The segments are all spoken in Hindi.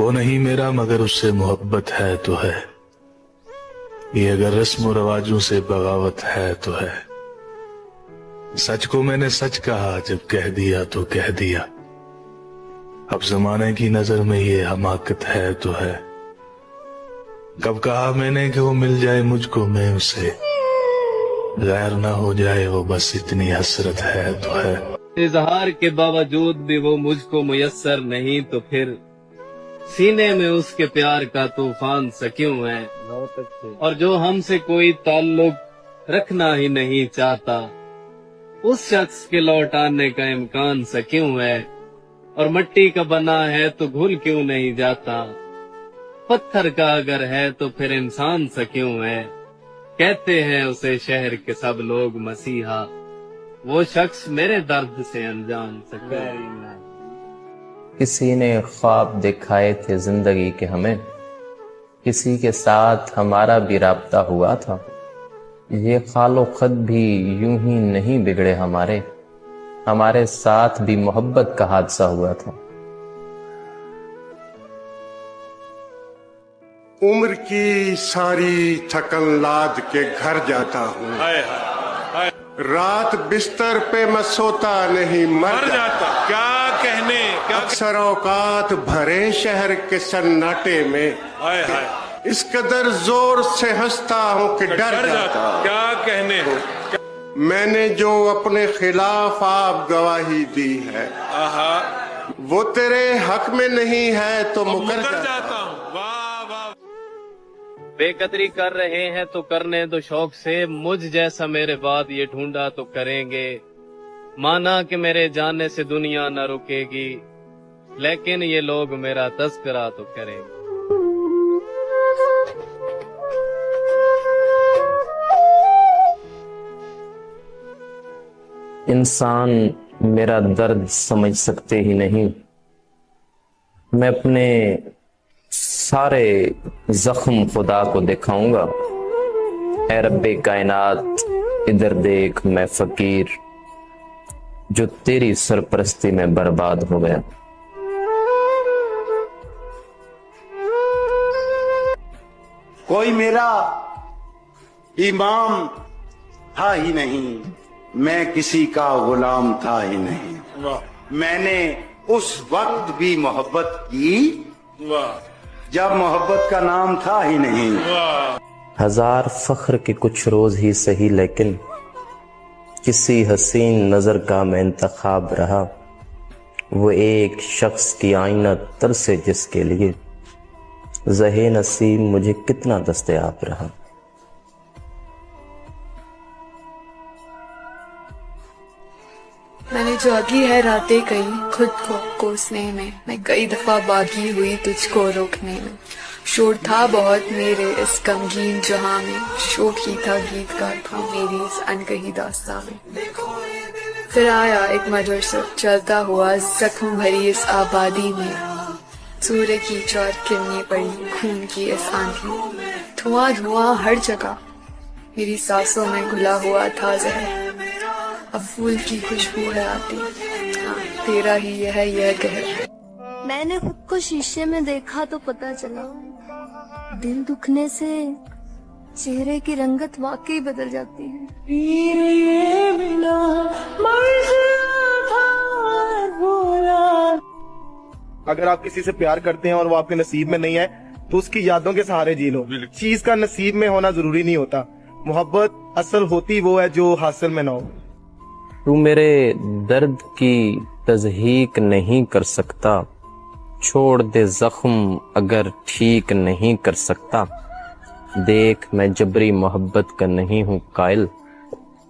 वो नहीं मेरा मगर उससे मोहब्बत है तो है, ये अगर रस्म रवाजों से बगावत है तो है। सच को मैंने सच कहा, जब कह दिया तो कह दिया। अब जमाने की नजर में ये हमाकत है तो है। कब कहा मैंने कि वो मिल जाए मुझको मैं उसे, गैर ना हो जाए वो बस इतनी हसरत है तो है। इजहार के बावजूद भी वो मुझको मुयस्सर नहीं, तो फिर सीने में उसके प्यार का तूफान सा क्यों है। और जो हमसे कोई ताल्लुक रखना ही नहीं चाहता, उस शख्स के लौट आने का इम्कान सा क्यों है। और मिट्टी का बना है तो घुल क्यों नहीं जाता, पत्थर का अगर है तो फिर इंसान सा क्यों है। कहते हैं उसे शहर के सब लोग मसीहा, वो शख्स मेरे दर्द से अनजान सा क्यों है। किसी ने ख्वाब दिखाए थे जिंदगी के हमें, किसी के साथ हमारा भी राब्ता हुआ था। ये खालो खत भी यूं ही नहीं बिगड़े हमारे साथ भी मोहब्बत का हादसा हुआ था। उम्र की सारी थकन लाद के घर जाता हूँ, रात बिस्तर पे मैं सोता नहीं मर जाता। क्या कहने, क्या अक्सर औकात भरे शहर के सन्नाटे में इस कदर जोर से हंसता हूँ कि डर जाता। क्या कहने, मैंने जो अपने खिलाफ आप गवाही दी है, वो तेरे हक में नहीं है तो मुकर जाता हूँ। वाह वाह। बेकदरी कर रहे हैं तो करने दो शौक से, मुझ जैसा मेरे बाद ये ढूंढा तो करेंगे। माना कि मेरे जाने से दुनिया न रुकेगी, लेकिन ये लोग मेरा तस्करा तो करेंगे। इंसान मेरा दर्द समझ सकते ही नहीं, मैं अपने सारे जख्म खुदा को दिखाऊंगा। ऐ रब्बे कायनात इधर देख, मैं फकीर जो तेरी सरपरस्ती में बर्बाद हो गया। कोई मेरा इमाम था ही नहीं, मैं किसी का गुलाम था ही नहीं। मैंने उस वक्त भी मोहब्बत की जब मोहब्बत का नाम था ही नहीं। हजार फख्र के कुछ रोज ही सही, लेकिन किसी हसीन नजर का मैं इंतखाब रहा। वो एक शख्स की आईना तरसे जिसके लिए ज़हे नसीब मुझे कितना दस्तयाब रहा। मैंने जागी है रातें कई खुद को कोसने में, मैं कई दफा बागी हुई तुझको रोकने में। शोर था बहुत मेरे इस गमगीन जहां में, शोक ही था गीतकार था मेरी इस अनकही दास्तां में। फिर आया एक मधुर सुर चलता हुआ जख्म भरी इस आबादी में, सूर्य की चार किरणें पड़ी खून की इस आंधी। धुआं धुआं हर जगह मेरी सांसों में घुला हुआ था जहर। अब फूल की खुशबू है आती, हाँ, तेरा ही यह कहर। मैंने खुद को शीशे में देखा तो पता चला, दिल दुखने से चेहरे की रंगत वाकई बदल जाती है। अगर आप किसी से प्यार करते हैं और वो आपके नसीब में नहीं है, तो उसकी यादों के सहारे जी लो। चीज का नसीब में होना जरूरी नहीं होता। मोहब्बत असल होती वो है जो हासिल में ना हो। तू मेरे दर्द की तज़हीक नहीं कर सकता, छोड़ दे जख्म अगर ठीक नहीं कर सकता। देख मैं जबरी मोहब्बत का नहीं हूँ कायल,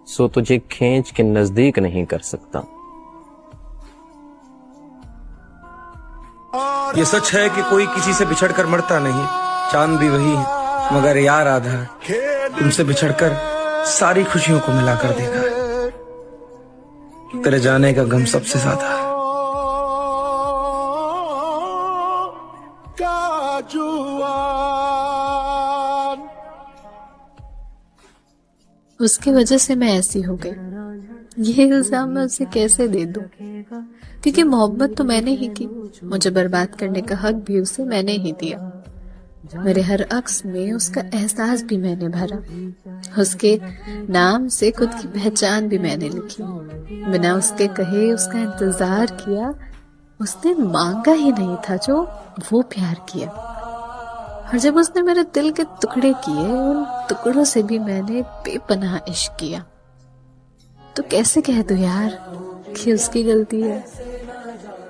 सो तुझे खींच के नजदीक नहीं कर सकता। ये सच है कि कोई किसी से बिछड़कर मरता नहीं, चांद भी वही है मगर यार आधा है। तुमसे बिछड़कर सारी खुशियों को मिलाकर देखा है, तेरे जाने का गम सबसे ज्यादा है। उसकी वजह से मैं ऐसी हो गई, ये इल्जाम मैं उसे कैसे दे दूं? क्योंकि मोहब्बत तो मैंने ही की, मुझे बर्बाद करने का हक भी उसे मैंने ही दिया। मेरे हर अक्स में उसका एहसास भी मैंने भरा, उसके नाम से खुद की पहचान भी मैंने लिखी। बिना उसके कहे उसका इंतजार किया, उसने मांगा ही नहीं था जो वो प्यार किया। और जब उसने मेरे दिल के टुकड़े किए, उन टुकड़ों से भी मैंने बेपनाह इश्क किया। तो कैसे कह दूं यार कि उसकी गलती है?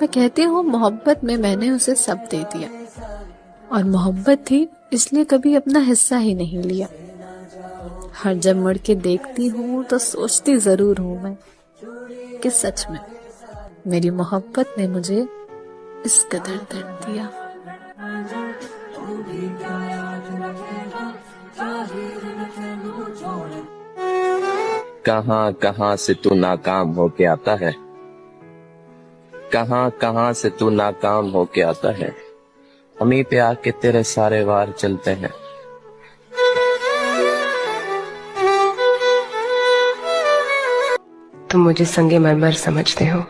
मैं कहती हूँ मोहब्बत में मैंने उसे सब दे दिया, और मोहब्बत थी इसलिए कभी अपना हिस्सा ही नहीं लिया। हर जब मुड़ के देखती हूँ तो सोचती जरूर हूँ मैं कि सच में मेरी मोहब्बत ने मुझे इस कदर दर्द दिया। कहां कहां से तू नाकाम होके आता है, कहां कहां से तू नाकाम होके आता है, हमी पे आके तेरे सारे वार चलते हैं। तुम मुझे संगे मरमर समझते हो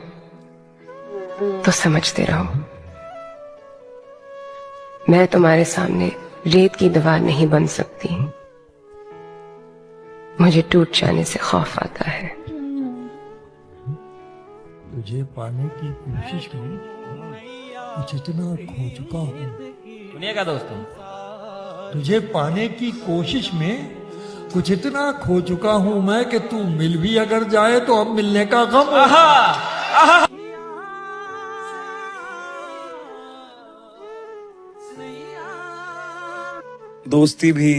तो समझते रहो। मैं तुम्हारे सामने रेत की दीवार नहीं बन सकती, मुझे टूट जाने से खौफ आता है। तुझे पाने की कोशिश में कुछ इतना खो चुका हूँ। सुनिएगा दोस्तों, तुझे पाने की कोशिश में कुछ इतना खो चुका हूँ मैं कि तू मिल भी अगर जाए तो अब मिलने का गम। दोस्ती भी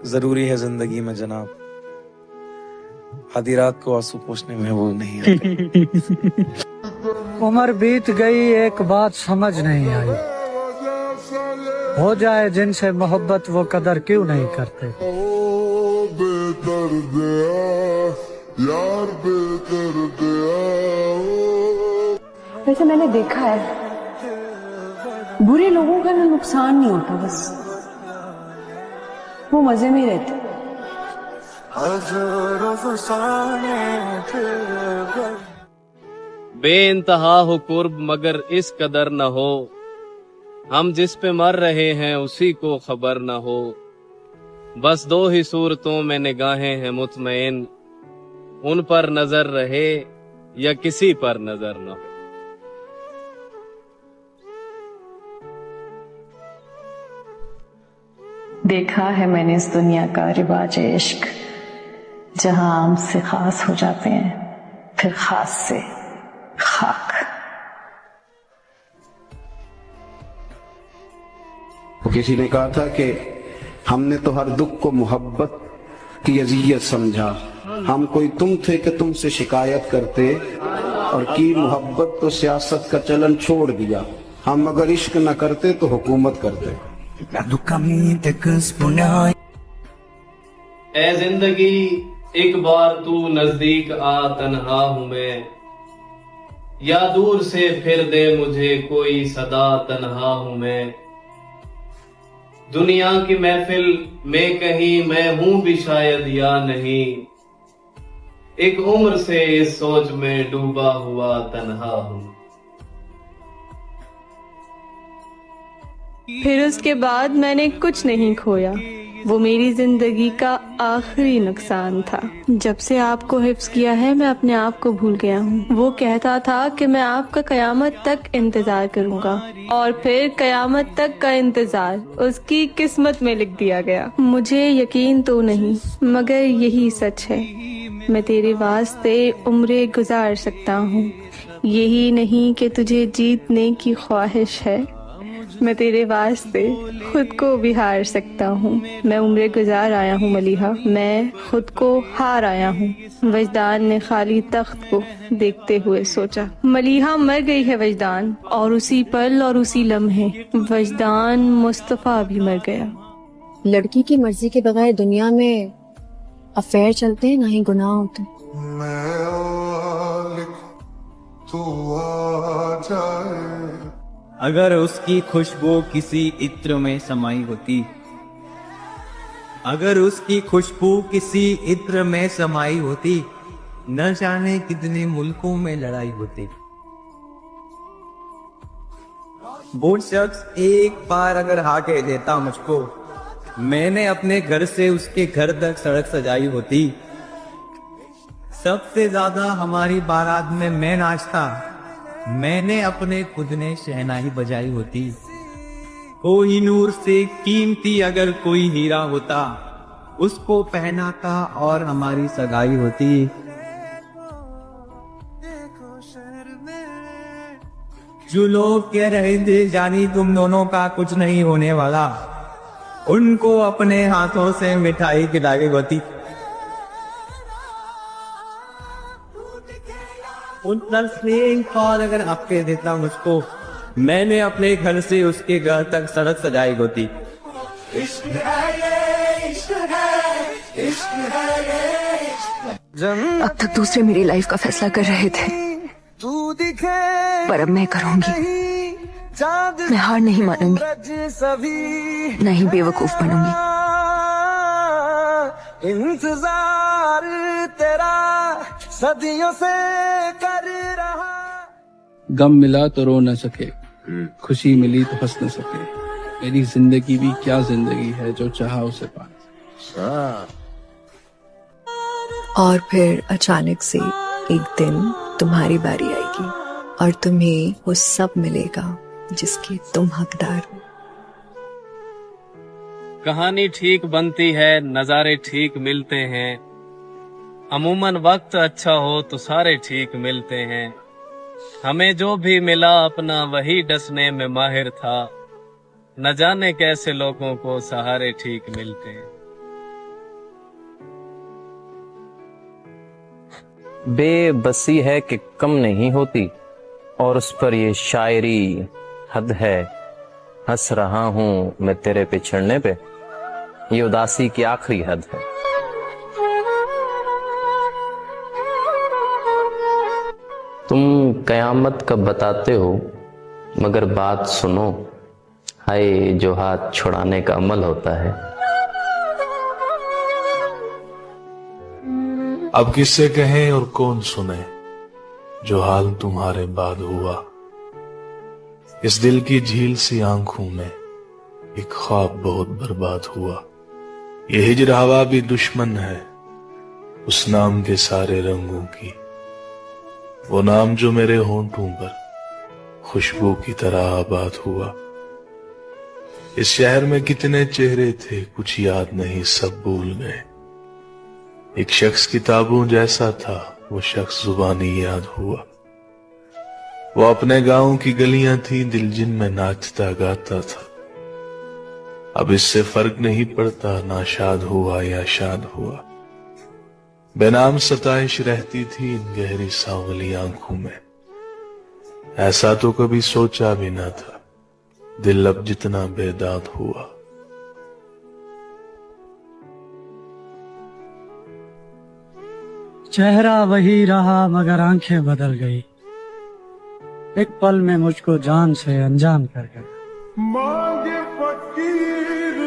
जरूरी है जिंदगी में जनाब, आधी रात को आंसू पोंछने में वो नहीं आते। उम्र बीत गई, एक बात समझ नहीं आई, हो जाए जिनसे मोहब्बत वो कदर क्यों नहीं करते। वैसे मैंने देखा है बुरे लोगों का ना नुकसान नहीं होता, बस वो मजे में रहते। बेइंतहा हो कुर्ब मगर इस कदर न हो, हम जिस पे मर रहे हैं उसी को खबर न हो। बस दो ही सूरतों में निगाहें हैं मुतमईन, उन पर नजर रहे या किसी पर नजर न हो। देखा है मैंने इस दुनिया का रिवाज इश्क, जहां आम से खास हो जाते हैं, फिर खास से खाक। किसी ने कहा था कि हमने तो हर दुख को मोहब्बत की अजियत समझा, हम कोई तुम थे कि तुमसे शिकायत करते, और की मोहब्बत तो सियासत का चलन छोड़ दिया, हम अगर इश्क न करते तो हुकूमत करते। ऐ जिंदगी एक बार तू नजदीक आ, तन्हा हूं मैं, या दूर से फिर दे मुझे कोई सदा, तन्हा हूं मैं। दुनिया की महफिल में कहीं मैं हूं भी शायद या नहीं, एक उम्र से इस सोच में डूबा हुआ तन्हा हूं। फिर उसके बाद मैंने कुछ नहीं खोया, वो मेरी जिंदगी का आखिरी नुकसान था। जब से आपको हिफ्ज किया है मैं अपने आप को भूल गया हूँ। वो कहता था कि मैं आपका कयामत तक इंतजार करूँगा, और फिर कयामत तक का इंतजार उसकी किस्मत में लिख दिया गया। मुझे यकीन तो नहीं मगर यही सच है, मैं तेरे वास्ते उम्रें गुजार सकता हूँ। यही नहीं कि तुझे जीतने की ख्वाहिश है, मैं तेरे वास्ते खुद को भी हार सकता हूँ। मैं उम्र गुजार आया हूँ मलीहा, मैं खुद को हार आया हूँ। वजदान ने खाली तख्त को देखते हुए सोचा। मलीहा मर गई है वजदान, और उसी पल और उसी लम्हे वजदान मुस्तफा भी मर गया। लड़की की मर्जी के बगैर दुनिया में अफेयर चलते हैं, ना ही गुनाह होते। अगर उसकी खुशबू किसी इत्र में समाई होती, अगर उसकी खुशबू किसी इत्र में समाई होती, न जाने कितने मुल्कों में लड़ाई होती। वो शख्स एक बार अगर हाँ कह देता मुझको, मैंने अपने घर से उसके घर तक सड़क सजाई होती। सबसे ज्यादा हमारी बारात में मैं नाचता, मैंने अपने खुद ने शहनाई बजाई होती। कोहिनूर से कीमती अगर कोई हीरा होता, उसको पहनाता और हमारी सगाई होती। जो लोग कह रहे थे जानी तुम दोनों का कुछ नहीं होने वाला, उनको अपने हाथों से मिठाई खिलाई होती। और अगर आप कह देता मुझको, मैंने अपने घर से उसके घर तक सड़क सजाई होती। अब तक दूसरे मेरी लाइफ का फैसला कर रहे थे, पर अब मैं करूंगी। मैं हार नहीं मानूंगी, न ही बेवकूफ बनूंगी। इंतजार तेरा सदियों से कर रहा। गम मिला तो रो न सके, खुशी मिली तो हंस न सके। मेरी जिंदगी भी क्या जिंदगी है, जो चाहा उसे पा। और फिर अचानक से एक दिन तुम्हारी बारी आएगी और तुम्हें वो सब मिलेगा जिसके तुम हकदार हो। कहानी ठीक बनती है, नजारे ठीक मिलते हैं। अमूमन वक्त अच्छा हो तो सारे ठीक मिलते हैं। हमें जो भी मिला अपना वही डसने में माहिर था। न जाने कैसे लोगों को सहारे ठीक मिलते हैं। बेबसी है कि कम नहीं होती, और उस पर ये शायरी हद है। हंस रहा हूं मैं तेरे पिछड़ने पे, ये उदासी की आखिरी हद है। तुम कयामत कब बताते हो, मगर बात सुनो, हाय जो हाथ छुड़ाने का अमल होता है। अब किससे कहें और कौन सुने, जो हाल तुम्हारे बाद हुआ। इस दिल की झील सी आंखों में एक ख्वाब बहुत बर्बाद हुआ। ये हिजर हवा भी दुश्मन है उस नाम के सारे रंगों की। वो नाम जो मेरे होंठों पर खुशबू की तरह आबाद हुआ। इस शहर में कितने चेहरे थे, कुछ याद नहीं, सब भूल गए। एक शख्स किताबों जैसा था, वो शख्स जुबानी याद हुआ। वो अपने गांव की गलियां थी, दिल जिन में नाचता गाता था। अब इससे फर्क नहीं पड़ता, ना शाद हुआ या शाद हुआ। बेनाम सताइश रहती थी इन गहरी सांवली आंखों में। ऐसा तो कभी सोचा भी ना था, दिल अब जितना बेदाद हुआ। चेहरा वही रहा मगर आंखें बदल गई, एक पल में मुझको जान से अनजान कर गया। मांगे फकीर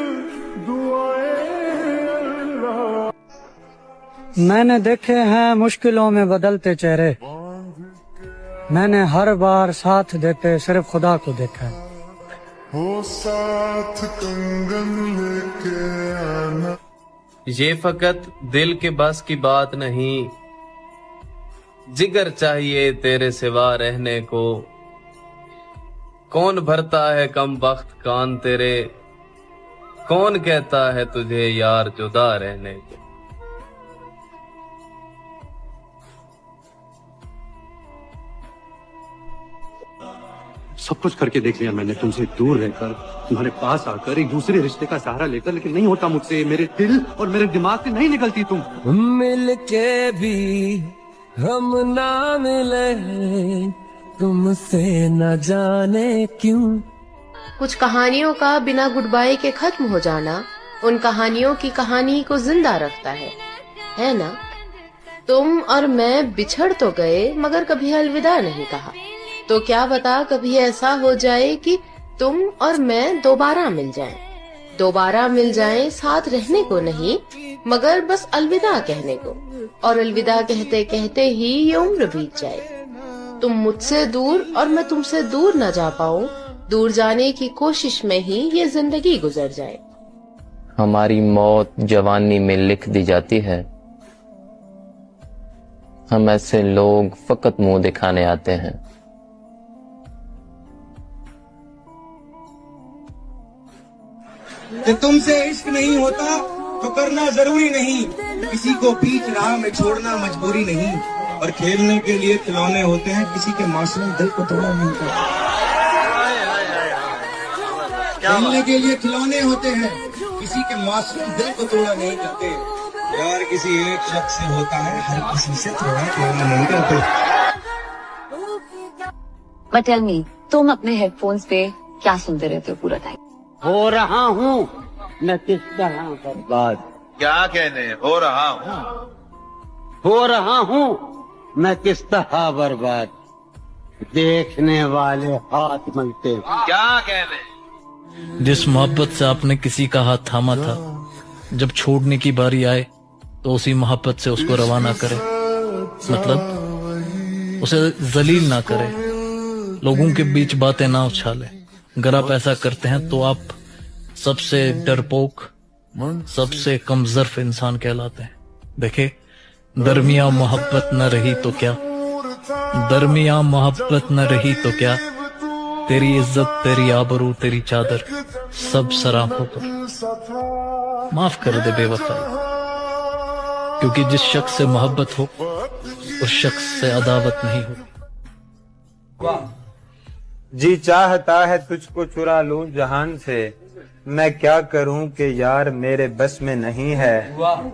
दुआएं अल्लाह। मैंने देखे हैं मुश्किलों में बदलते चेहरे, मैंने हर बार साथ देते सिर्फ खुदा को देखा है। हो साथ कंगन लेके आना। ये फकत दिल के बस की बात नहीं, जिगर चाहिए तेरे सिवा रहने को। कौन भरता है कम वक्त कान तेरे, कौन कहता है तुझे यार जुदा रहने को। सब कुछ करके देख लिया मैंने, तुमसे दूर रहकर, तुम्हारे पास आकर, एक दूसरे रिश्ते का सहारा लेकर, लेकिन नहीं होता मुझसे। मेरे दिल और मेरे दिमाग से नहीं निकलती तुम। मिल के भी हम ना मिले, तुमसे न जाने क्यों। कुछ कहानियों का बिना गुड बाय के खत्म हो जाना उन कहानियों की कहानी को जिंदा रखता है ना। तुम और मैं बिछड़ तो गए मगर कभी अलविदा नहीं कहा। तो क्या बता कभी ऐसा हो जाए कि तुम और मैं दोबारा मिल जाएं, दोबारा मिल जाएं साथ रहने को नहीं, मगर बस अलविदा कहने को, और अलविदा कहते कहते ही ये उम्र बीत जाए। तुम मुझसे दूर और मैं तुमसे दूर न जा पाऊं, दूर जाने की कोशिश में ही ये जिंदगी गुजर जाए। हमारी मौत जवानी में लिख दी जाती है। हम ऐसे लोग फकत मुंह दिखाने आते हैं। कि तुमसे इश्क नहीं होता तो करना जरूरी नहीं, किसी को बीच राह में छोड़ना मजबूरी नहीं, और खेलने के लिए खिलौने होते हैं, किसी के मासूम दिल को तोड़ा नहीं करते। खेलने के लिए खिलौने होते हैं, किसी के मासूम दिल को तोड़ा नहीं करते। यार किसी एक शख्स से होता है, हर किसी से थोड़ा तोड़ना नहीं करते। But tell me, तुम अपने हेडफोन्स पे क्या सुनते रहते हो पूरा टाइम? हो रहा हूँ मैं किस तरह बर्बाद। क्या कहने हो रहा हूँ? हो रहा हूँ मैं किस तरह बर्बाद, देखने वाले हाथ मलते। क्या कहने? जिस मोहब्बत से आपने किसी का हाथ थामा था, जब छोड़ने की बारी आए तो उसी मोहब्बत से उसको रवाना करे, मतलब उसे जलील ना करे, लोगों के बीच बातें ना उछाले। अगर आप ऐसा करते हैं तो आप सबसे डरपोक, सबसे कमजोर इंसान कहलाते हैं। देखे, दरमिया मोहब्बत न रही तो क्या, दरमिया मोहब्बत न रही तो क्या, तेरी इज्जत, तेरी आबरू, तेरी चादर सब सराखों पर। माफ कर दे बेवफाई, क्योंकि जिस शख्स से मोहब्बत हो उस शख्स से अदावत नहीं हो। जी चाहता है तुझको चुरा लूं जहान से, मैं क्या करूं कि यार मेरे बस में नहीं है।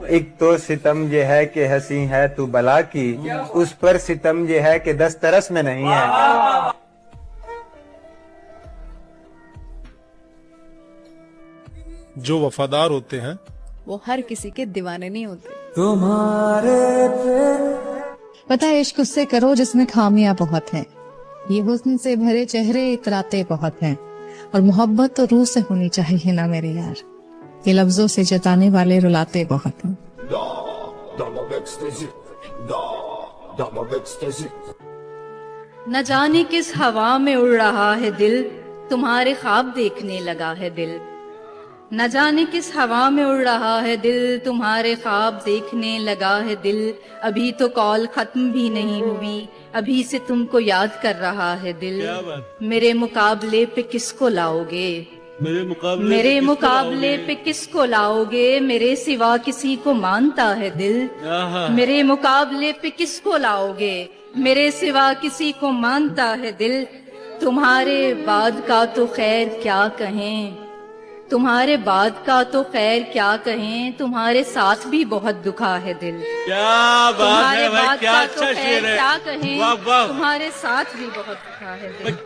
एक तो सितम ये है कि हंसी है तू बला की, उस पर सितम ये है कि दस्तरस में नहीं है। जो वफादार होते हैं वो हर किसी के दीवाने नहीं होते। तुम्हारे पता है, इश्क उससे करो जिसमें खामियां बहुत हैं। ये हुस्न से भरे चेहरे इतराते बहुत हैं, और मोहब्बत तो रूह से होनी चाहिए ना मेरे यार, ये लफ्जों से जताने वाले रुलाते बहुत हैं। न जाने किस हवा में उड़ रहा है दिल, तुम्हारे ख्वाब देखने लगा है दिल। न जाने किस हवा में उड़ रहा है दिल, तुम्हारे ख्वाब देखने लगा है दिल। अभी तो कॉल खत्म भी नहीं हुई, अभी से तुमको याद कर रहा है दिल। मेरे मुकाबले पे किसको लाओगे, मेरे मुकाबले पे किसको लाओगे, मेरे सिवा किसी को मानता है दिल। मेरे मुकाबले पे किसको लाओगे, मेरे सिवा किसी को मानता है दिल। तुम्हारे बाद का तो खैर क्या कहें, तुम्हारे बाद का तो खैर क्या कहें, तुम्हारे साथ भी बहुत दुखा है दिल। क्या बात है भाई, क्या तो अच्छा शेर है। क्या कहें, वाह वाह। तुम्हारे साथ भी बहुत दुखा है दिल।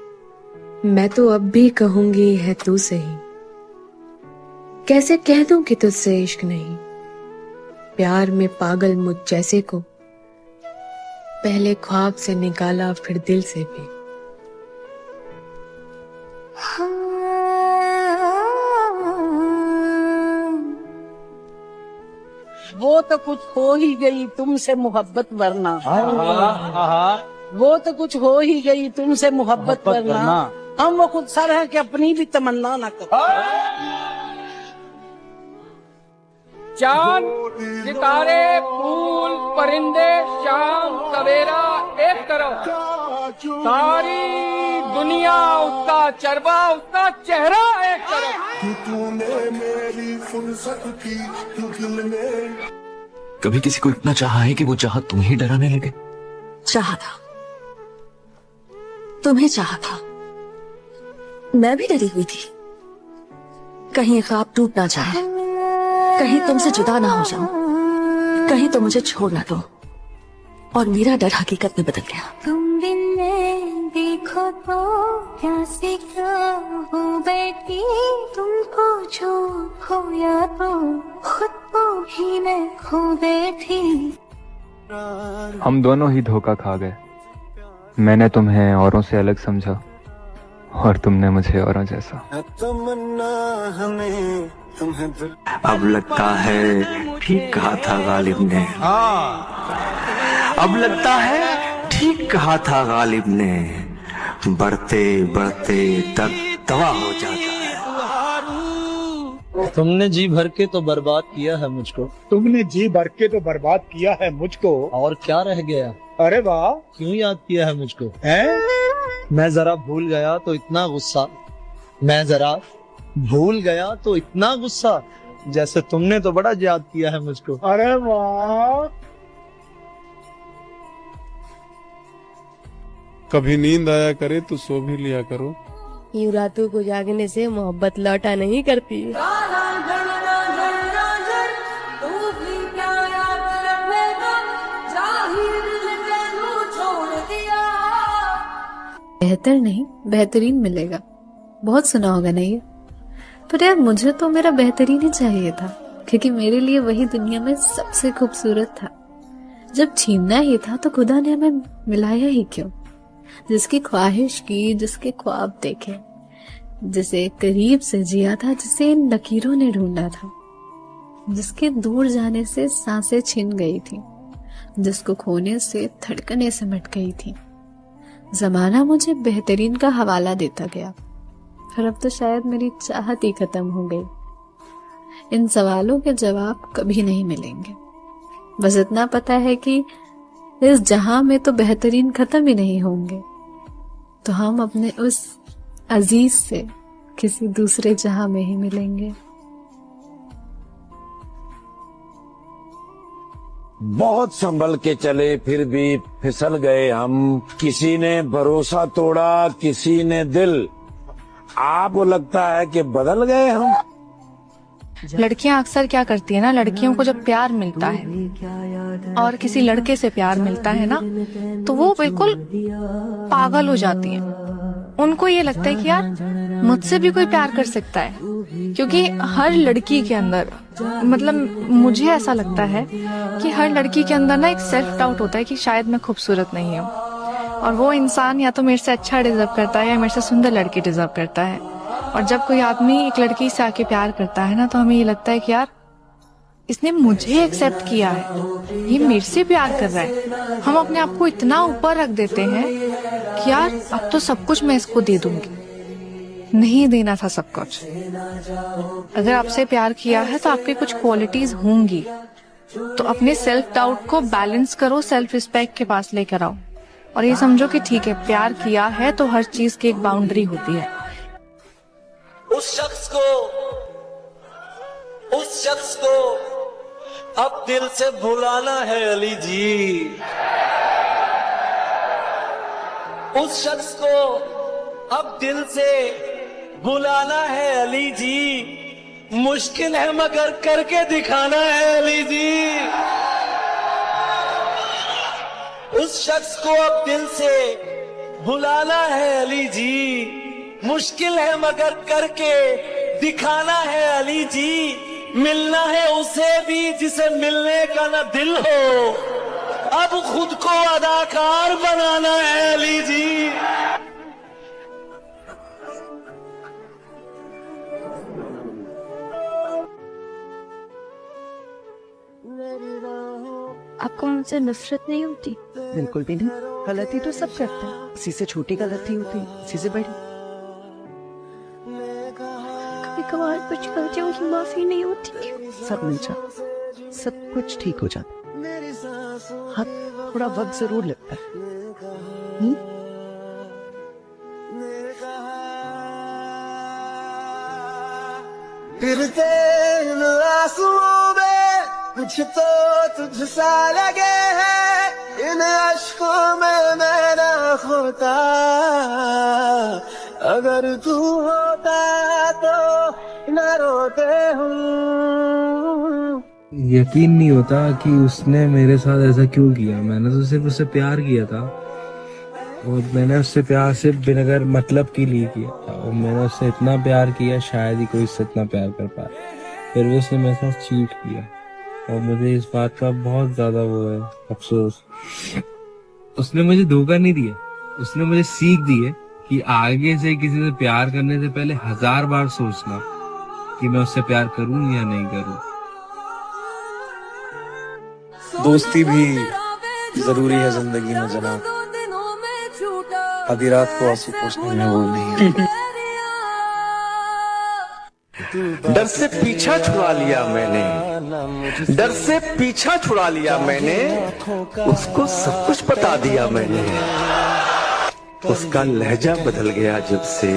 मैं तो अब भी कहूंगी है तू सही, कैसे कह दूं कि तुझसे इश्क नहीं। प्यार में पागल मुझ जैसे को पहले ख्वाब से निकाला फिर दिल से भी। वो तो कुछ हो ही गई तुमसे मोहब्बत वरना, वो तो कुछ हो ही गई तुमसे मोहब्बत वरना, हम वो खुद सर है कि अपनी भी तमन्ना ना करो। चांद, सितारे, फूल, परिंदे, शाम सवेरा एक तरफ, सारी दुनिया उसका चरबा, उसका चेहरा एक तरफ। तूने मेरी फुर्सत की दिल में। कभी किसी को इतना चाहा है कि वो चाहा तुम ही डराने लगे? चाहा था, तुम्हें चाहा था, मैं भी डरी हुई थी, कहीं ख्वाब टूट ना जाए, कहीं तुमसे जुदा ना हो जाऊं, कहीं तो मुझे छोड़ ना दो, और मेरा डर हकीकत में बदल गया। तुम बिन देखो तो प्यासे हो बैठी, तुमको जो खोया तो खुद को भी मैं खो बैठी। हम दोनों ही धोखा खा गए। मैंने तुम्हें औरों से अलग समझा और तुमने मुझे औरों जैसा। अब लगता है ठीक कहा था गालिब ने, अब लगता है ठीक कहा था गालिब ने, बढ़ते बढ़ते दर्द दवा हो जाता है। तुमने जी भर के तो बर्बाद किया है मुझको, तुमने जी भर के तो बर्बाद किया है मुझको, और क्या रह गया? अरे वाह, क्यों याद किया है मुझको? हैं? मैं जरा भूल गया तो इतना गुस्सा, मैं जरा भूल गया तो इतना गुस्सा, जैसे तुमने तो बड़ा याद किया है मुझको। अरे वाह। कभी नींद आया करे तो सो भी लिया करो, यूं रातों को जागने से मोहब्बत लौटा नहीं करती। बेहतर नहीं बेहतरीन मिलेगा, बहुत सुना होगा ना ये। पर यार मुझे तो मेरा बेहतरीन ही चाहिए था, क्योंकि मेरे लिए वही दुनिया में सबसे खूबसूरत था। जब छीनना ही था तो खुदा ने हमें मिलाया ही क्यों? जिसकी ख्वाहिश की, जिसके ख्वाब देखे, जिसे करीब से जिया था, जिसे इन लकीरों ने ढूंढा था, जिसके दूर जाने से सांसें छिन गई थी, जिसको खोने से धड़कनें सिमट गई थी। जमाना मुझे बेहतरीन का हवाला देता गया, फिर अब तो शायद मेरी चाहत ही खत्म हो गई। इन सवालों के जवाब कभी नहीं मिलेंगे। बस इतना पता है कि इस जहां में तो बेहतरीन खत्म ही नहीं होंगे, तो हम अपने उस अजीज से किसी दूसरे जहां में ही मिलेंगे। बहुत संभल के चले फिर भी फिसल गए हम, किसी ने भरोसा तोड़ा किसी ने दिल, आपको लगता है कि बदल गए हम। लड़कियां अक्सर क्या करती है ना, लड़कियों को जब प्यार मिलता है और किसी लड़के से प्यार मिलता है ना, तो वो बिल्कुल पागल हो जाती हैं। उनको ये लगता है कि यार मुझसे भी कोई प्यार कर सकता है, क्योंकि हर लड़की के अंदर, मतलब मुझे ऐसा लगता है कि हर लड़की के अंदर ना एक सेल्फ डाउट होता है कि शायद मैं खूबसूरत नहीं हूँ, और वो इंसान या तो मेरे से अच्छा डिजर्व करता है या मेरे से सुंदर लड़की डिजर्व करता है। और जब कोई आदमी एक लड़की से आके प्यार करता है ना, तो हमें ये लगता है कि यार इसने मुझे एक्सेप्ट किया है, ये मेरे से प्यार कर रहा है। हम अपने आप को इतना ऊपर रख देते हैं कि यार अब तो सब कुछ मैं इसको दे दूंगी। नहीं देना था सब कुछ। अगर आपसे प्यार किया है तो आपकी कुछ क्वालिटीज होंगी, तो अपने सेल्फ डाउट को बैलेंस करो, सेल्फ रिस्पेक्ट के पास लेकर आओ, और ये समझो कि ठीक है, प्यार किया है तो हर चीज की एक बाउंड्री होती है। उस शख्स को अब दिल से भुलाना है अली जी, उस शख्स को अब दिल से भुलाना है अली जी, मुश्किल है मगर करके दिखाना है अली जी। उस शख्स को अब दिल से भुलाना है अली जी, मुश्किल है मगर करके दिखाना है अली जी। मिलना है उसे भी जिसे मिलने का ना दिल हो, अब खुद को अदाकार बनाना है अली जी। आपको मुझसे नफरत नहीं होती? बिल्कुल भी नहीं। गलती तो सब करते हैं, किसी से छोटी गलती होती है, किसी से बड़ी। कभी कभार कुछ गलतियों की माफी नहीं होती। सब मिल जाता, सब कुछ ठीक हो जाता। हाँ, थोड़ा वक्त जरूर लगता है। फिरते इन आंसुओं में कुछ तो तुझसा लगे है, इन अश्कों में मैं ना खोता, अगर तू होता तो न रोते हूँ। यकीन नहीं होता कि उसने मेरे साथ ऐसा क्यों किया। मैंने तो सिर्फ उससे प्यार किया था, और मैंने उससे प्यार सिर्फ बिनगर मतलब के लिए किया था, और मैंने उससे इतना प्यार किया शायद ही कोई उससे इतना प्यार कर पाए। फिर भी उसने मेरे साथ चीट किया, और मुझे इस बात का बहुत ज्यादा वो है अफसोस। उसने मुझे धोखा नहीं दिया, उसने मुझे सीख दी है कि आगे से किसी से प्यार करने से पहले 1000 बार सोचना कि मैं उससे प्यार करूं या नहीं करूं। दोस्ती भी जरूरी है जिंदगी में जनाब, आधी रात को आंसू पोंछने में वो नहीं है। डर से पीछा छुड़ा लिया मैंने, डर से पीछा छुड़ा लिया मैंने, उसको सब कुछ बता दिया मैंने। उसका लहजा बदल गया जब से,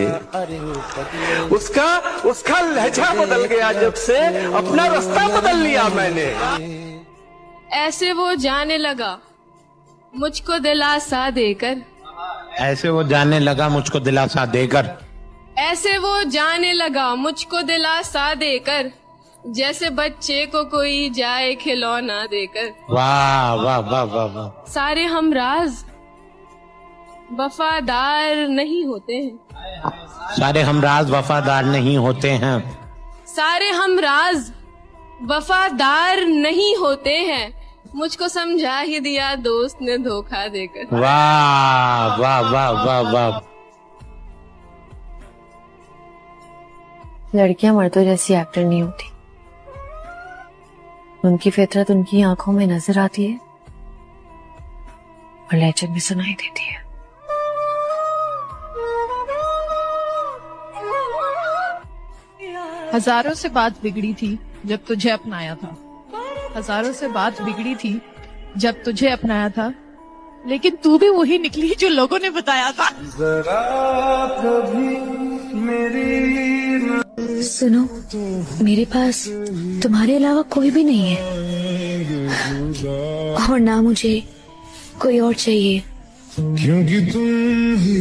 उसका लहजा बदल गया जब से, अपना रास्ता बदल लिया मैंने। ऐसे वो जाने लगा मुझको दिलासा देकर, ऐसे वो जाने लगा मुझको दिलासा देकर, ऐसे वो जाने लगा मुझको दिलासा देकर, जैसे बच्चे को कोई जाए खिलौना देकर। वाह वाह वाह वाह वाह। सारे हमराज वफादार नहीं होते हैं, सारे हमराज वफादार नहीं होते हैं, सारे हमराज वफादार नहीं होते हैं, मुझको समझा ही दिया दोस्त ने धोखा देकर। वाह वाह वाह वाह वाह। लड़कियां मर्दों जैसी एक्टर नहीं होती, उनकी फितरत उनकी आंखों में नजर आती है और लहजे में सुनाई देती है। हजारों से बात बिगड़ी थी जब तुझे अपनाया था, हजारों से बात बिगड़ी थी जब तुझे अपनाया था, लेकिन तू भी वही निकली जो लोगों ने बताया था। सुनो, मेरे पास तुम्हारे अलावा कोई भी नहीं है और ना मुझे कोई और चाहिए, क्योंकि तुम ही